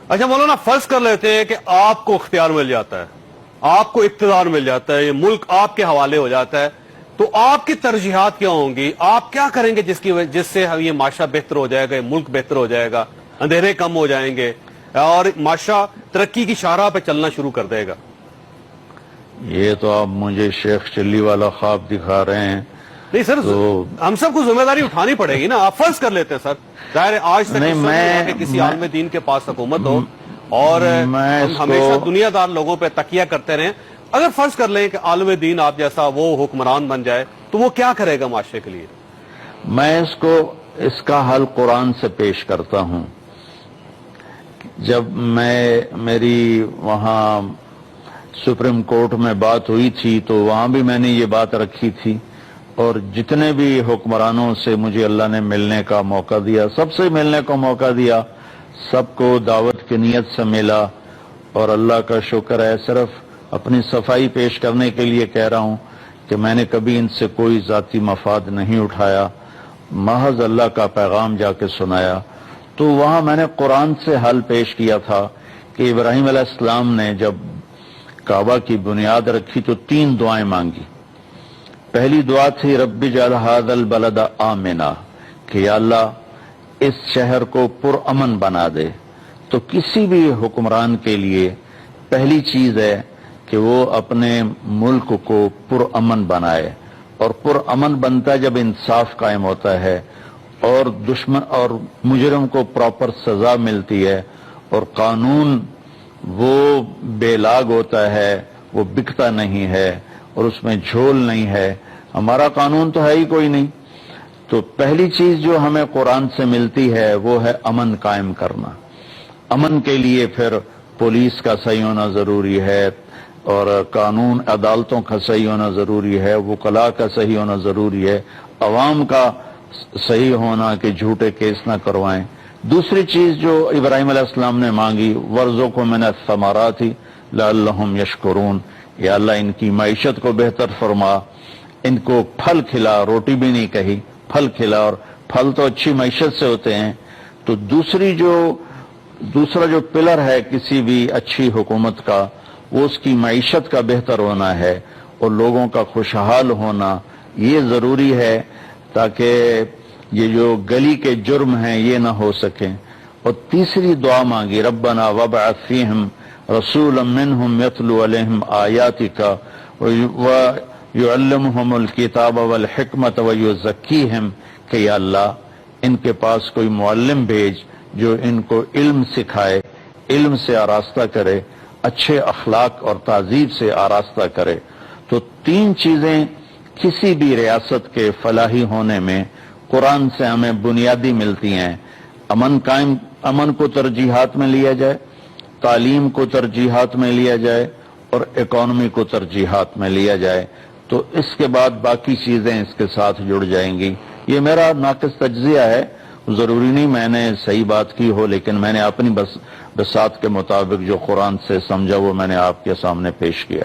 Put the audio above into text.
اچھا مولانا، فرض کر لیتے ہیں کہ آپ کو اختیار مل جاتا ہے، آپ کو اقتدار مل جاتا ہے، یہ ملک آپ کے حوالے ہو جاتا ہے، تو آپ کی ترجیحات کیا ہوں گی؟ آپ کیا کریں گے جس سے یہ معاشرہ بہتر ہو جائے گا، یہ ملک بہتر ہو جائے گا، اندھیرے کم ہو جائیں گے اور معاشرہ ترقی کی شاہراہ پہ چلنا شروع کر دے گا؟ یہ تو آپ مجھے شیخ چلی والا خواب دکھا رہے ہیں۔ نہیں سر، تو ہم سب کو ذمہ داری اٹھانی پڑے گی نا۔ آپ فرض کر لیتے ہیں سر، ظاہر ہے آج تک نہیں، اس وقت نہیں ہوا کہ کسی عالم دین کے پاس حکومت ہو اور میں ہم اس ہمیشہ کو دنیا دار لوگوں پہ تکیہ کرتے رہیں۔ اگر فرض کر لیں کہ عالم دین آپ جیسا وہ حکمران بن جائے تو وہ کیا کرے گا معاشرے کے لیے؟ میں اس کا حل قرآن سے پیش کرتا ہوں۔ جب میری وہاں سپریم کورٹ میں بات ہوئی تھی تو وہاں بھی میں نے یہ بات رکھی تھی، اور جتنے بھی حکمرانوں سے مجھے اللہ نے ملنے کا موقع دیا، سب سے ملنے کا موقع دیا، سب کو دعوت کی نیت سے ملا، اور اللہ کا شکر ہے، صرف اپنی صفائی پیش کرنے کے لیے کہہ رہا ہوں کہ میں نے کبھی ان سے کوئی ذاتی مفاد نہیں اٹھایا، محض اللہ کا پیغام جا کے سنایا۔ تو وہاں میں نے قرآن سے حل پیش کیا تھا کہ ابراہیم علیہ السلام نے جب کعبہ کی بنیاد رکھی تو 3 دعائیں مانگی۔ پہلی دعا تھی رب اجعل ھذا البلد آمنا، کہ یا اللہ اس شہر کو پرامن بنا دے۔ تو کسی بھی حکمران کے لیے پہلی چیز ہے کہ وہ اپنے ملک کو پرامن بنائے، اور پرامن بنتا جب انصاف قائم ہوتا ہے اور دشمن اور مجرم کو پراپر سزا ملتی ہے، اور قانون وہ بے لاگ ہوتا ہے، وہ بکتا نہیں ہے اور اس میں جھول نہیں ہے۔ ہمارا قانون تو ہے ہی کوئی نہیں۔ تو پہلی چیز جو ہمیں قرآن سے ملتی ہے وہ ہے امن قائم کرنا۔ امن کے لیے پھر پولیس کا صحیح ہونا ضروری ہے، اور قانون عدالتوں کا صحیح ہونا ضروری ہے، وکلاء کا صحیح ہونا ضروری ہے، عوام کا صحیح ہونا کہ جھوٹے کیس نہ کروائیں۔ دوسری چیز جو ابراہیم علیہ السلام نے مانگی، وَارْزُقْهُم مِّنَ الثَّمَرَاتِ لَعَلَّهُمْ يَشْكُرُونَ، یا اللہ ان کی معیشت کو بہتر فرما، ان کو پھل کھلا، روٹی بھی نہیں کہی، پھل کھلا، اور پھل تو اچھی معیشت سے ہوتے ہیں۔ تو دوسرا جو پلر ہے کسی بھی اچھی حکومت کا، وہ اس کی معیشت کا بہتر ہونا ہے اور لوگوں کا خوشحال ہونا، یہ ضروری ہے تاکہ یہ جو گلی کے جرم ہیں یہ نہ ہو سکیں۔ اور تیسری دعا مانگی ربنا وابعث فیہم رسولا منہم یتلو علیہم آیاتک ویعلمہم الکتاب والحکمت ویزکیہم، کہ یا اللہ ان کے پاس کوئی معلم بھیج جو ان کو علم سکھائے، علم سے آراستہ کرے، اچھے اخلاق اور تہذیب سے آراستہ کرے۔ تو 3 چیزیں کسی بھی ریاست کے فلاحی ہونے میں قرآن سے ہمیں بنیادی ملتی ہیں۔ امن کو ترجیحات میں لیا جائے، تعلیم کو ترجیحات میں لیا جائے، اور اکانومی کو ترجیحات میں لیا جائے، تو اس کے بعد باقی چیزیں اس کے ساتھ جڑ جائیں گی۔ یہ میرا ناقص تجزیہ ہے، ضروری نہیں میں نے صحیح بات کی ہو، لیکن میں نے اپنی بساط کے مطابق جو قرآن سے سمجھا وہ میں نے آپ کے سامنے پیش کیا۔